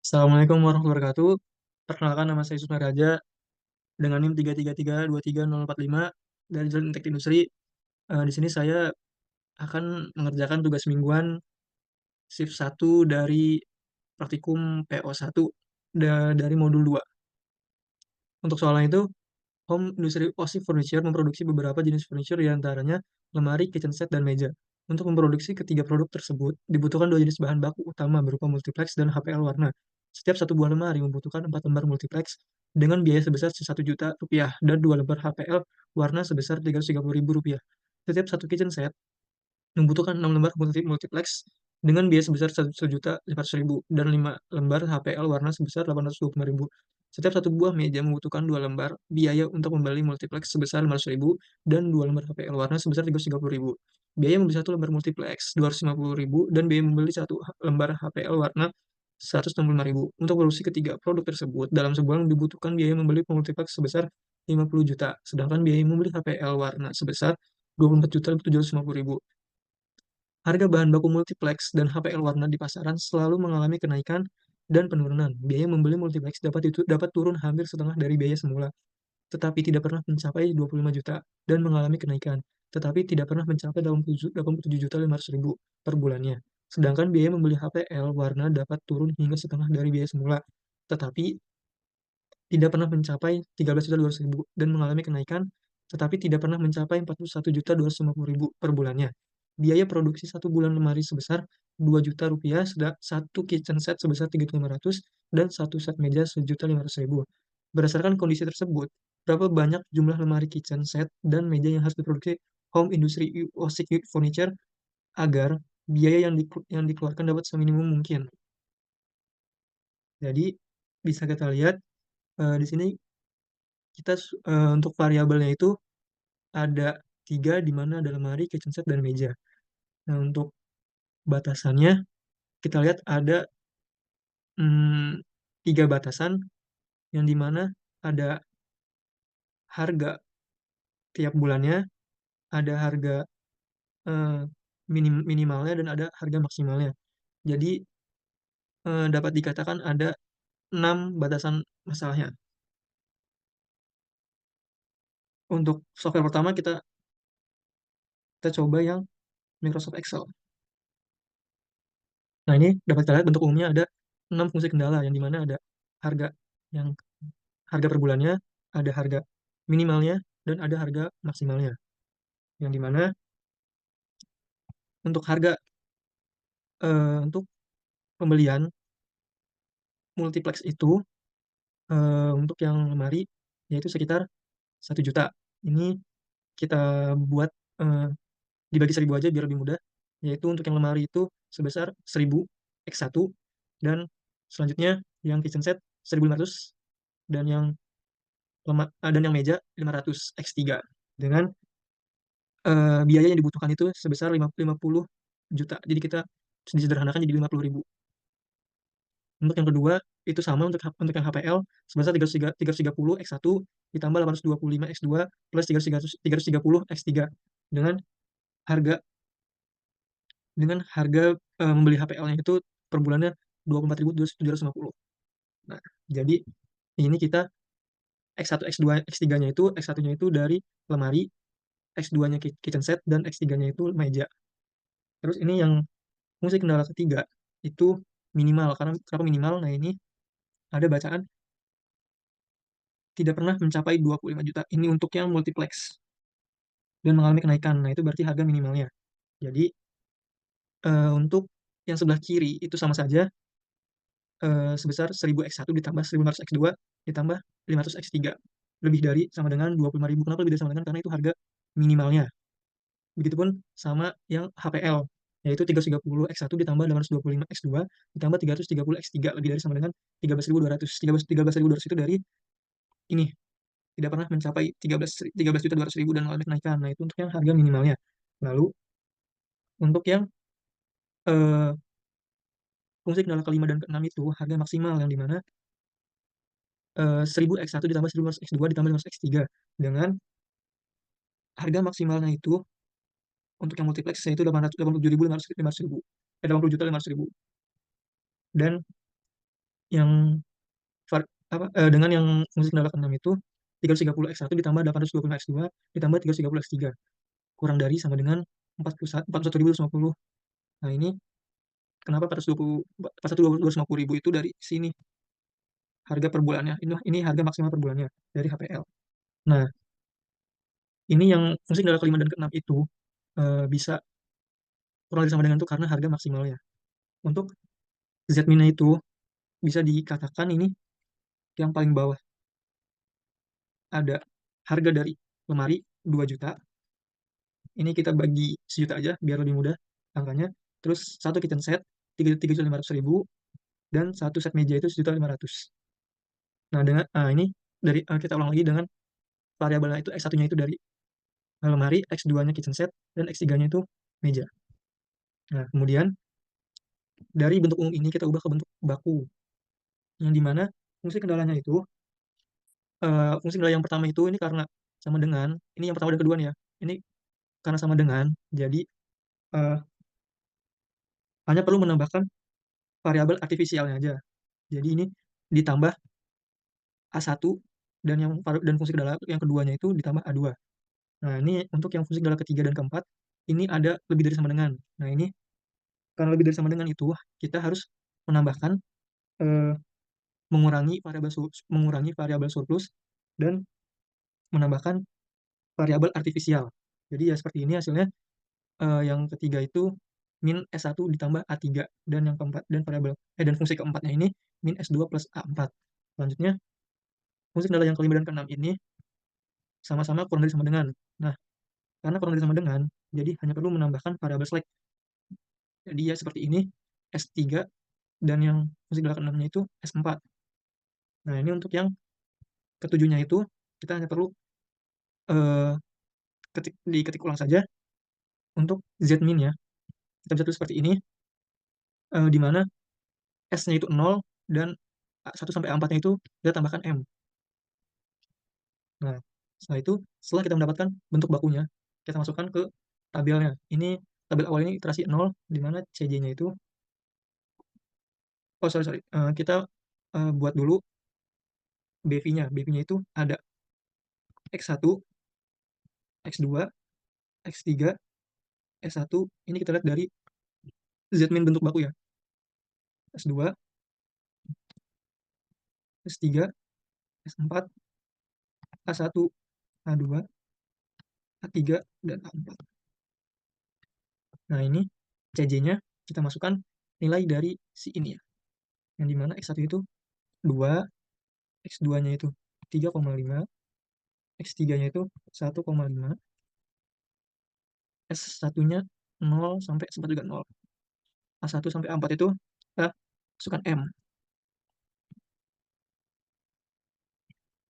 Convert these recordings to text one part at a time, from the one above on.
Assalamualaikum warahmatullahi wabarakatuh. Perkenalkan nama saya Susna Raja dengan NIM 333233045 dari Jalan Teknik Industri. Di sini saya akan mengerjakan tugas mingguan shift 1 dari praktikum PO1 dari modul 2. Untuk soalnya itu, Home Industry OSI Furniture memproduksi beberapa jenis furniture diantaranya lemari, kitchen set, dan meja. Untuk memproduksi ketiga produk tersebut, dibutuhkan dua jenis bahan baku utama berupa multiplex dan HPL warna. Setiap satu buah lemari membutuhkan 4 lembar multiplex dengan biaya sebesar Rp1 juta dan 2 lembar HPL warna sebesar Rp330.000. Setiap satu kitchen set membutuhkan 6 lembar multiplex dengan biaya sebesar Rp1.500.000 dan 5 lembar HPL warna sebesar Rp825.000. Setiap satu buah meja membutuhkan 2 lembar biaya untuk membeli multiplex sebesar Rp500.000 dan 2 lembar HPL warna sebesar Rp330.000. Biaya membeli satu lembar multiplex Rp250.000 dan biaya membeli satu lembar HPL warna Rp165.000. Untuk produksi ketiga produk tersebut, dalam sebulan dibutuhkan biaya membeli multiplex sebesar Rp50 juta, sedangkan biaya membeli HPL warna sebesar Rp24.750.000. Harga bahan baku multiplex dan HPL warna di pasaran selalu mengalami kenaikan dan penurunan. Biaya membeli multiplex dapat turun hampir setengah dari biaya semula, tetapi tidak pernah mencapai Rp25 juta dan mengalami kenaikan, tetapi tidak pernah mencapai Rp87.500.000 per bulannya. Sedangkan biaya membeli HPL warna dapat turun hingga setengah dari biaya semula, tetapi tidak pernah mencapai Rp13.200.000 dan mengalami kenaikan, tetapi tidak pernah mencapai Rp41.250.000 per bulannya. Biaya produksi satu bulan lemari sebesar Rp2 juta, satu kitchen set sebesar Rp3.500, dan satu set meja Rp1.500.000. Berdasarkan kondisi tersebut, berapa banyak jumlah lemari kitchen set dan meja yang harus diproduksi Home Industry OSIC Furniture agar biaya yang dikeluarkan dapat seminimum mungkin. Jadi, bisa kita lihat di sini kita untuk variabelnya itu ada tiga, di mana ada lemari, kitchen set, dan meja. Nah, untuk batasannya kita lihat ada hmm, tiga batasan, yang di mana ada harga tiap bulannya, ada harga eh, minimalnya, dan ada harga maksimalnya. Jadi dapat dikatakan ada 6 batasan masalahnya. Untuk software pertama kita coba yang Microsoft Excel. Nah, ini dapat kita lihat bentuk umumnya ada 6 fungsi kendala, yang dimana ada harga yang harga per bulannya, ada harga minimalnya, dan ada harga maksimalnya. Yang dimana untuk harga untuk pembelian multiplex itu untuk yang lemari yaitu sekitar 1 juta. Ini kita buat eh, dibagi 1.000 aja biar lebih mudah. Yaitu untuk yang lemari itu sebesar 1.000 X1, dan selanjutnya yang kitchen set 1.500, dan dan yang meja 500 X3, dengan biaya yang dibutuhkan itu sebesar 50 juta. Jadi kita disederhanakan jadi 50.000. Untuk yang kedua itu sama, untuk yang HPL sebesar 330 X1 ditambah 825 X2 plus 330 X3, dengan harga membeli HPL-nya itu per bulannya 24.750. Nah, jadi ini kita X1, X2, X3-nya itu, X1-nya itu dari lemari, X2-nya kitchen set, dan X3-nya itu meja. Terus ini yang fungsi kendala ketiga itu minimal. Karena kenapa minimal? Nah, ini ada bacaan tidak pernah mencapai 25 juta. Ini untuk yang multiplex dan mengalami kenaikan. Nah, itu berarti harga minimalnya. Jadi, untuk yang sebelah kiri itu sama saja, sebesar 1000 X1 ditambah 1500 X2 ditambah 500 X3. Lebih dari sama dengan 25.000. Kenapa lebih dari sama dengan? Karena itu harga minimalnya. Begitupun sama yang HPL, yaitu 330 X1 ditambah 825 X2 ditambah 330 X3, lebih dari sama dengan 13.200. 13.200 itu dari ini tidak pernah mencapai 13.200.000 dan mengalami kenaikan. Nah, itu untuk yang harga minimalnya. Lalu untuk yang eh, fungsi kendala kelima dan keenam itu harga maksimal, yang dimana 1000 X1 ditambah 1500 X2 ditambah 1500 X3, dengan harga maksimalnya itu untuk yang multiplex yaitu 87.500 ribu, 80 juta 500 ribu. Dan yang dengan yang fungsi kendala keenam itu 330 X1 ditambah 825 X2 ditambah 330 X3 kurang dari sama dengan 41.250. Nah, ini kenapa 41.250 ribu itu dari sini harga per bulannya. Ini harga maksimal per bulannya dari HPL. Nah, ini yang fungsi kendala kelima dan keenam itu bisa kurang lebih sama dengan itu karena harga maksimalnya. Untuk Z-minnya itu bisa dikatakan ini yang paling bawah ada harga dari lemari 2 juta. Ini kita bagi sejuta aja biar lebih mudah angkanya. Terus satu kitchen set 3.500.000 dan satu set meja itu 1.500.000. Nah, ini kita ulang lagi dengan variabelnya itu X1-nya itu dari lemari, X2-nya kitchen set, dan X3-nya itu meja. Nah, kemudian dari bentuk umum ini kita ubah ke bentuk baku, yang dimana fungsi kendala yang pertama itu ini karena sama dengan, ini yang pertama dan kedua nih ya, ini karena sama dengan, jadi eh, hanya perlu menambahkan variabel artifisialnya aja. Jadi ini ditambah A1 dan fungsi kendala yang keduanya itu ditambah A2. Nah, ini untuk yang fungsi kendala ketiga dan keempat, ini ada lebih dari sama dengan. Nah, ini karena lebih dari sama dengan itu, kita harus menambahkan eh, mengurangi variabel surplus dan menambahkan variabel artifisial. Jadi ya seperti ini hasilnya. Yang ketiga itu min S1 ditambah A3 dan yang keempat dan fungsi keempatnya ini min S2 plus A4. Selanjutnya, fungsi kendala yang kelima dan keenam ini sama-sama kurang dari sama dengan. Nah, karena kurang dari sama dengan, jadi hanya perlu menambahkan variabel slack. Jadi ya seperti ini, S3 dan yang fungsi kendala keenamnya itu S4. Nah, ini untuk yang ketujuhnya itu kita hanya perlu eh, diketik ulang saja untuk Z min ya. Kita bisa tulis seperti ini, di mana S-nya itu 0 dan 1 sampai A4-nya itu kita tambahkan M. Nah, setelah kita mendapatkan bentuk bakunya, kita masukkan ke tabelnya. Ini tabel awal ini iterasi 0, di mana CJ-nya itu, oh sorry, sorry. Kita buat dulu BV-nya. BV-nya itu ada X1, X2, X3, S1. Ini kita lihat dari Z-min bentuk baku ya. S2, S3, S4, A1, A2, A3, dan A4. Nah, ini CJ-nya kita masukkan nilai dari si ini ya. Yang dimana X1 itu 2, X2-nya itu 3,5, X3-nya itu 1,5, S1-nya 0 sampai sempat juga 0. A1 sampai A4 itu kita masukkan M.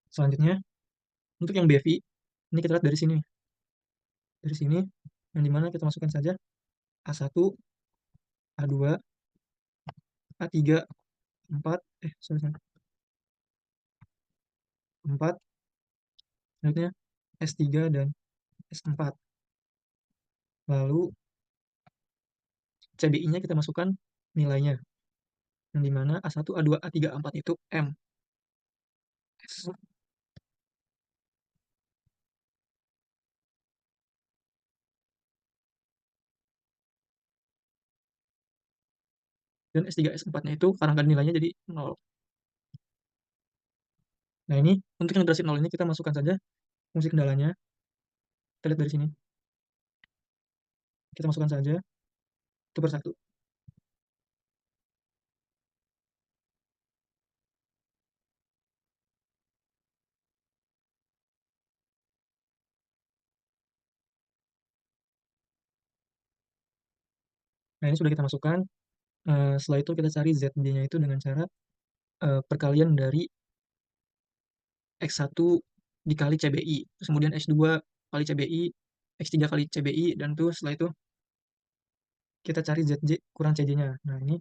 Selanjutnya, untuk yang BV, ini kita lihat dari sini. Dari sini, yang dimana kita masukkan saja A1, A2, A3, 4, sorry, sorry, 4, selanjutnya S3 dan S4. Lalu CBI-nya kita masukkan nilainya, yang dimana A1, A2, A3, A4 itu M. Dan S3, S4-nya itu karena nggak ada nilainya jadi 0. Nah, ini untuk yang iterasi 0 ini kita masukkan saja fungsi kendalanya. Kita lihat dari sini. Kita masukkan saja satu persatu. Nah, ini sudah kita masukkan. Setelah itu kita cari ZD-nya itu dengan cara perkalian dari X1 dikali CBI. Terus kemudian X2 kali CBI, X3 kali CBI, dan tuh setelah itu kita cari ZJ kurang CJ-nya. Nah, ini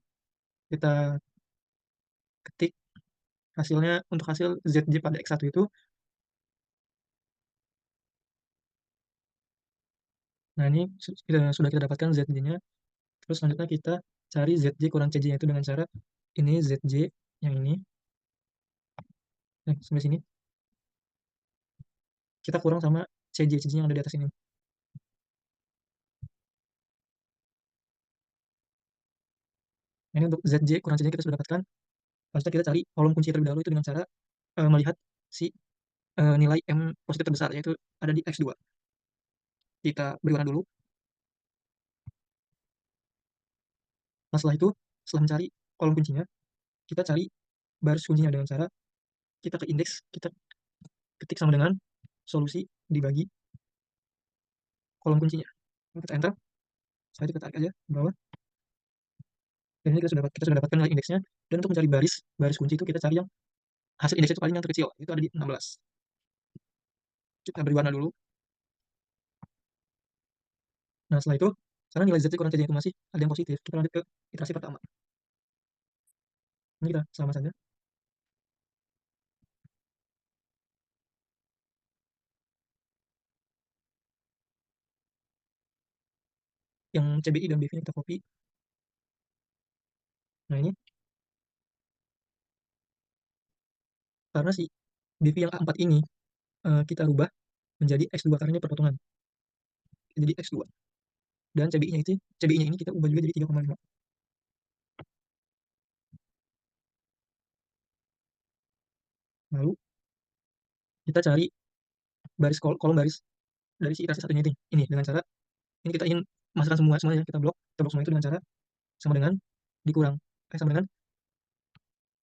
kita ketik hasilnya untuk hasil ZJ pada X1 itu. Nah, ini sudah kita dapatkan ZJ-nya. Terus selanjutnya kita cari ZJ kurang CJ-nya itu dengan cara ini ZJ yang ini, sampai sini, kita kurang sama CJ yang ada di atas ini. Ini untuk ZJ kurang CJ kita sudah dapatkan. Selanjutnya kita cari kolom kunci terlebih dahulu itu dengan cara melihat si nilai M positif terbesar, yaitu ada di X2. Kita beri warna dulu. Nah, setelah itu, setelah mencari kolom kuncinya, kita cari baris kuncinya dengan cara kita ke indeks, kita ketik sama dengan solusi dibagi kolom kuncinya. Kita enter, setelah itu kita tarik aja ke bawah. Dan ini kita sudah dapatkan nilai indeksnya. Dan untuk mencari baris kunci itu kita cari yang hasil indeksnya itu paling yang terkecil, itu ada di 16. Kita beri warna dulu. Nah, setelah itu, karena nilai Z kurang CJ itu masih ada yang positif, kita lanjut ke iterasi pertama. Ini kita sama saja. Yang CBI dan BV-nya kita copy. Nah, ini karena si BV yang A4 ini kita rubah menjadi X2 karena ini perpotongan. Jadi X2. Dan CBI-nya ini kita ubah juga jadi 3,5. Lalu kita cari kolom baris dari si iterasi satunya ini dengan cara ini kita ingin masukkan semuanya, kita blok semua itu dengan cara sama dengan dikurang sama dengan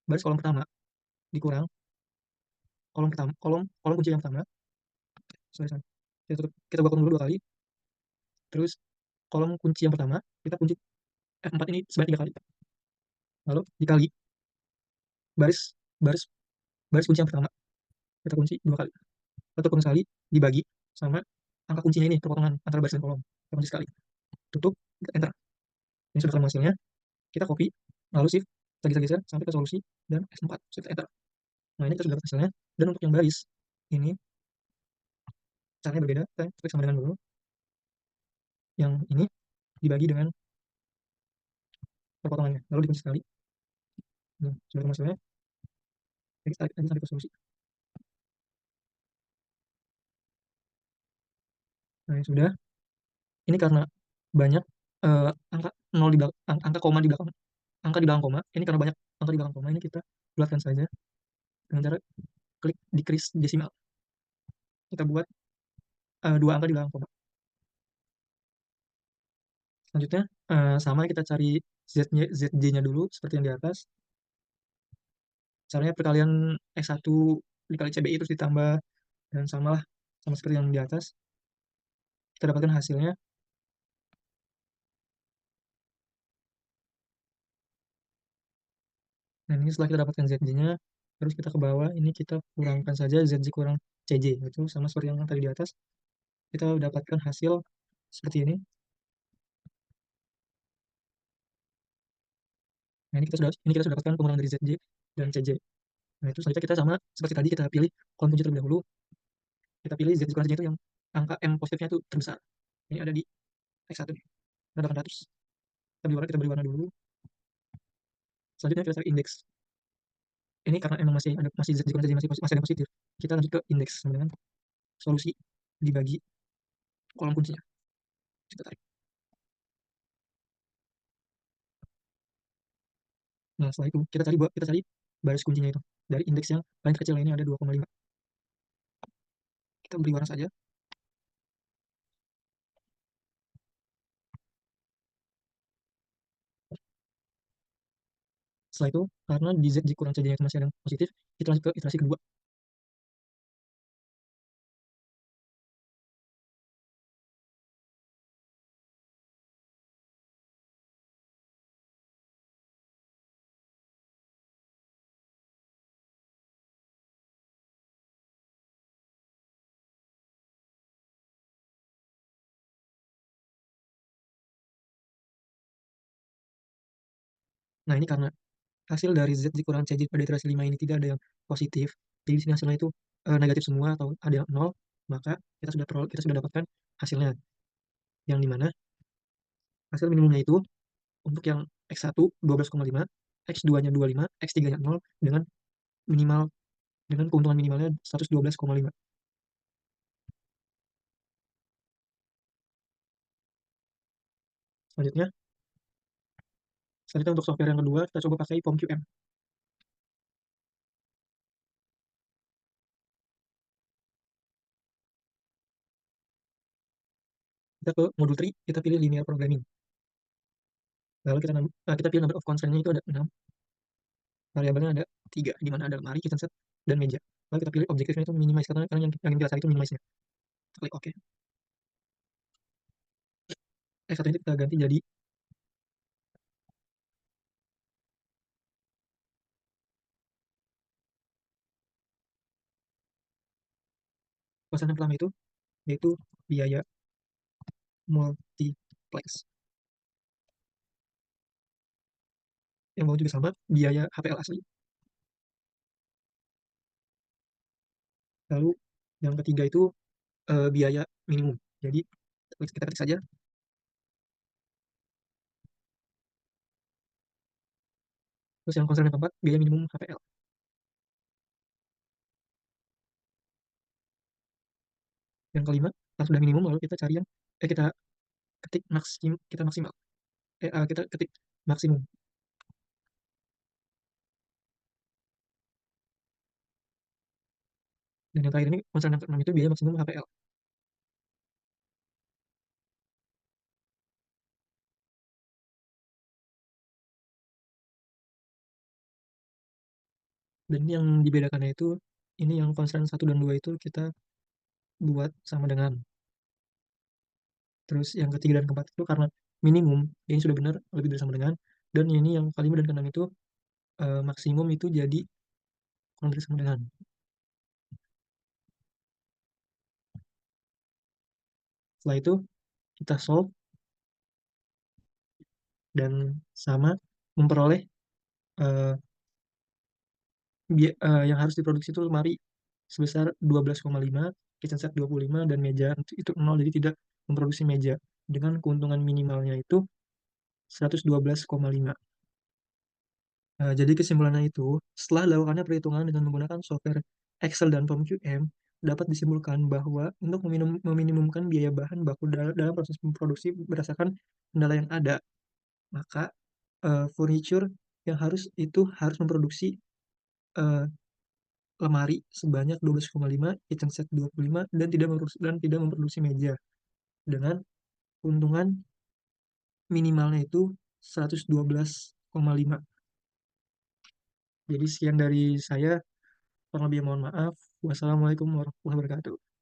baris kolom pertama dikurang kolom pertama kolom kunci yang pertama. Sorry. Kita buka dulu 2 kali, terus kolom kunci yang pertama kita kunci F4 ini sebanyak 3 kali, lalu dikali baris baris baris kunci yang pertama kita kunci 2 kali, atau kurang sekali dibagi sama angka kuncinya ini perpotongan antara baris dan kolom, kita kunci sekali, tutup, kita enter. Ini sudah ketemu hasilnya, kita copy, lalu shift kita geser sampai ke solusi dan F4, shift enter. Nah, ini kita sudah dapat hasilnya. Dan untuk yang baris ini caranya berbeda, kita klik sama dengan dulu. Yang ini dibagi dengan perpotongannya, lalu dikunci sekali. Nah, sudah ketemu hasilnya, kita tarik aja sampai ke solusi. Nah, ini sudah. Ini karena banyak angka nol di belakang, angka koma di belakang, angka di belakang koma. Ini karena banyak angka di belakang koma, ini kita bulatkan saja dengan cara klik decrease desimal. Kita buat 2 angka di belakang koma. Selanjutnya sama kita cari ZJ-nya dulu seperti yang di atas. Caranya perkalian X1 dikali CBI terus ditambah dan samalah sama seperti yang di atas. Kita dapatkan hasilnya. Dan ini setelah kita dapatkan ZJ-nya, terus kita ke bawah, ini kita kurangkan saja ZJ kurang CJ, itu sama seperti yang tadi di atas. Kita dapatkan hasil seperti ini. Nah, ini kita sudah dapatkan pengurangan dari ZJ dan CJ. Nah, itu selanjutnya kita sama seperti tadi, kita pilih kolom kunci terlebih dahulu. Kita pilih ZJ kurang CJ itu yang angka M positifnya itu terbesar. Ini ada di X1 nih, ada 800. Kita beri warna dulu. Selanjutnya kita cari indeks. Ini karena emang masih Z kurang CJ masih ada positif. Kita lanjut ke indeks sama dengan solusi dibagi kolom kuncinya. Kita tarik. Nah, setelah itu kita cari baris kuncinya itu dari indeks yang paling kecil, ini ada 2,5. Kita beri warna saja. Setelah itu, karena di Z kurang CJ itu masih ada yang positif, kita lanjut ke iterasi kedua. Nah, ini karena hasil dari Z kurang CJ pada iterasi 5 ini tidak ada yang positif, jadi di sini hasilnya itu negatif semua atau ada yang nol, maka kita sudah dapatkan hasilnya, yang dimana hasil minimumnya itu untuk yang X1 12,5, X2-nya 25, X3-nya 0 dengan minimal dengan keuntungan minimalnya 112,5. Selanjutnya, untuk software yang kedua kita coba pakai POM-QM. Kita ke modul 3, kita pilih linear programming. Lalu kita pilih number of constraint-nya itu ada 6. Variabelnya ada 3, di mana ada lemari, kitchen set, dan meja. Lalu kita pilih objektifnya itu minimize, karena yang kita cari itu minimize-nya. Kita klik OK. Satu ini kita ganti jadi kosan yang pertama itu, yaitu biaya multiplex. Yang bawah juga sama, biaya HPL asli. Lalu yang ketiga itu biaya minimum. Jadi kita ketik saja. Terus yang konsen yang keempat, biaya minimum HPL. Yang kelima, kalau sudah minimum, lalu kita cari yang kita ketik maksimal. Kita ketik maksimum. Dan yang terakhir ini konsen yang keenam itu biaya maksimum HPL. Dan yang dibedakannya itu, ini yang konsen 1 dan 2 itu kita buat sama dengan. Terus yang ketiga dan keempat itu karena minimum, ini sudah benar lebih dari sama dengan. Dan ini yang kelima dan keenam itu maksimum itu jadi kurang dari sama dengan. Setelah itu kita solve dan sama memperoleh uh, yang harus diproduksi itu lemari sebesar 12,5, kitchen set 25, dan meja itu 0, jadi tidak memproduksi meja. Dengan keuntungan minimalnya itu 112,5. Jadi kesimpulannya itu, setelah dilakukannya perhitungan dengan menggunakan software Excel dan POM-QM, dapat disimpulkan bahwa untuk meminimumkan biaya bahan baku dalam proses memproduksi berdasarkan kendala yang ada, maka furniture yang harus memproduksi uh, lemari sebanyak 12,5, kitchen set 25, dan tidak memproduksi meja dengan keuntungan minimalnya itu 112,5. Jadi sekian dari saya, kurang lebih mohon maaf. Wassalamualaikum warahmatullahi wabarakatuh.